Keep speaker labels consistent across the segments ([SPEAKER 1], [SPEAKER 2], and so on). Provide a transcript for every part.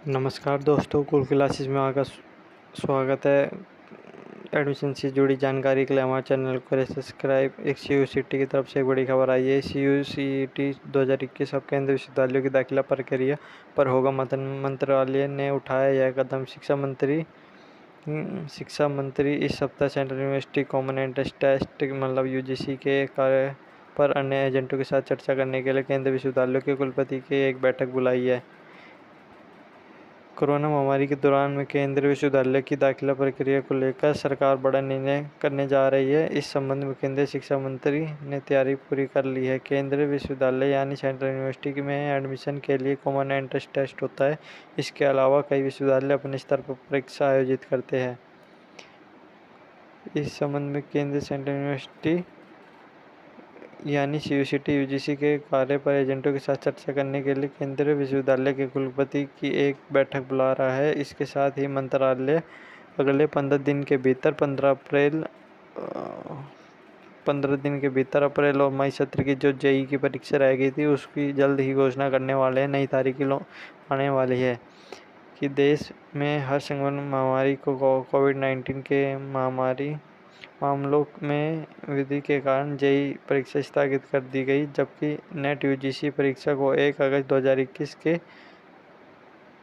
[SPEAKER 1] नमस्कार दोस्तों, cool classes में आपका स्वागत है। एडमिशन से जुड़ी जानकारी के लिए हमारे चैनल को करें सब्सक्राइब। एक CUCT की तरफ से एक बड़ी खबर आई है। CUCT 2021 अब केंद्रीय विश्वविद्यालयों की दाखिला प्रक्रिया पर होगा मंथन। मंत्रालय ने उठाया यह कदम। शिक्षा मंत्री इस सप्ताह central university common entrance test मतलब UGC के कार्य पर अन्य एजेंटों के साथ चर्चा करने के लिए केंद्रीय विश्वविद्यालयों के कुलपति की एक बैठक बुलाई है। कोरोना महामारी के दौरान में केंद्रीय विश्वविद्यालय की दाखिला प्रक्रिया को लेकर सरकार बड़ा निर्णय करने जा रही है। इस संबंध में केंद्रीय शिक्षा मंत्री ने तैयारी पूरी कर ली है। केंद्रीय विश्वविद्यालय यानी सेंट्रल यूनिवर्सिटी में एडमिशन के लिए कॉमन एंट्रेंस टेस्ट होता है। इसके अलावा कई विश्वविद्यालय अपने स्तर पर परीक्षा आयोजित करते हैं। इस संबंध में केंद्रीय सेंट्रल यूनिवर्सिटी यानी CUCT UGC के कार्य पर एजेंटों के साथ चर्चा करने के लिए केंद्रीय विश्वविद्यालय के कुलपति की एक बैठक बुला रहा है। इसके साथ ही मंत्रालय अगले 15 दिन के भीतर अप्रैल और मई सत्र की जो JEE की परीक्षा रह गई थी उसकी जल्द ही घोषणा करने वाले हैं। नई तारीख आने वाली है कि देश में हर संक्रमण महामारी को कोविड-19 के महामारी मामलों में वृद्धि के कारण JEE परीक्षा स्थगित कर दी गई, जबकि नेट UGC परीक्षा को 1 अगस्त 2021 के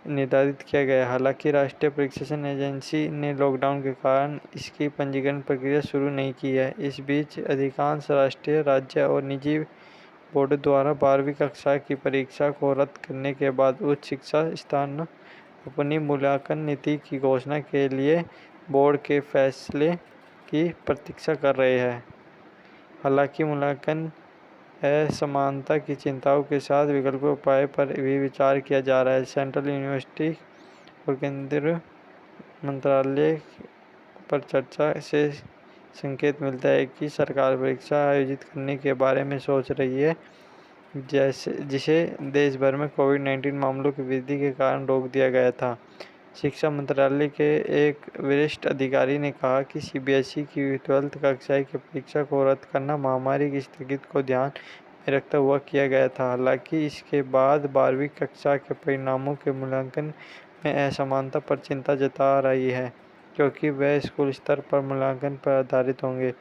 [SPEAKER 1] निर्धारित किया गया। हालांकि राष्ट्रीय परीक्षण एजेंसी ने लॉकडाउन के कारण इसकी पंजीकरण प्रक्रिया शुरू नहीं की है। इस बीच अधिकांश राष्ट्रीय, राज्य और निजी बोर्ड द्वारा 12वीं कक्षा की परीक्षा को रद्द करने के बाद उच्च शिक्षा संस्थान अपनी मूल्यांकन नीति की घोषणा के लिए बोर्ड के फैसले की प्रतीक्षा कर रहे हैं। हालांकि मूल्यांकन असमानता की चिंताओं के साथ विकल्प उपाय पर भी विचार किया जा रहा है। सेंट्रल यूनिवर्सिटी और केंद्रीय मंत्रालय पर चर्चा से संकेत मिलता है कि सरकार परीक्षा आयोजित करने के बारे में सोच रही है, जिसे देश भर में कोविड-19 मामलों की वृद्धि के कारण रोक दिया गया था। शिक्षा मंत्रालय के एक वरिष्ठ अधिकारी ने कहा कि CBSE की 12th कक्षा की परीक्षा को रद्द करना महामारी की स्थिति को ध्यान में रखते हुए किया गया था। हालांकि इसके बाद 12वीं कक्षा के परिणामों के मूल्यांकन में असमानता पर चिंता जता रही है, क्योंकि वह स्कूल स्तर पर मूल्यांकन पर आधारित होंगे।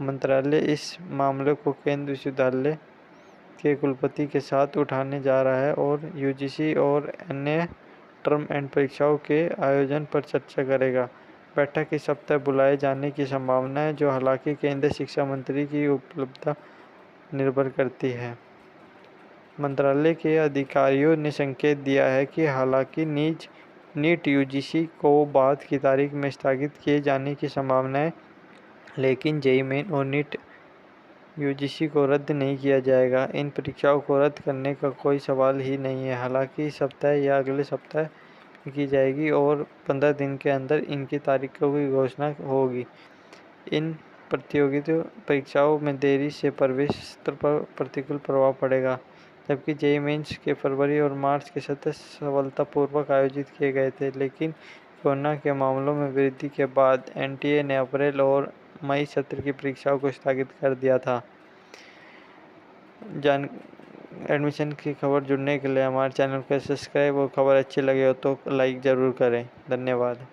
[SPEAKER 1] मंत्रालय इस मामले को केंद्रीय विश्वविद्यालय के कुलपति के साथ उठाने जा रहा है और UGC और अन्य टर्म एंड परीक्षाओं के आयोजन पर चर्चा करेगा। बैठक इस सप्ताह बुलाए जाने की संभावना है, जो हालांकि केंद्रीय शिक्षा मंत्री की उपलब्धता निर्भर करती है। मंत्रालय के अधिकारियों ने संकेत दिया है कि हालांकि नीट UGC को बाद की तारीख में स्थगित किए जाने की संभावना है, लेकिन JEE मेन और नीट UGC को रद्द नहीं किया जाएगा। इन परीक्षाओं को रद्द करने का कोई सवाल ही नहीं है। हालांकि इस सप्ताह या अगले सप्ताह की जाएगी और 15 दिन के अंदर इनकी तारीखों की घोषणा होगी। इन प्रतियोगिता परीक्षाओं में देरी से प्रवेश स्तर पर प्रतिकूल प्रभाव पड़ेगा, जबकि JEE मेंस के फरवरी और मार्च के सत्र सफलतापूर्वक आयोजित किए गए थे। लेकिन कोरोना के मामलों में वृद्धि के बाद NTA ने अप्रैल और मई सत्र की परीक्षाओं को स्थगित कर दिया था। एडमिशन की खबर जुड़ने के लिए हमारे चैनल को सब्सक्राइब और खबर अच्छी लगे हो तो लाइक ज़रूर करें। धन्यवाद।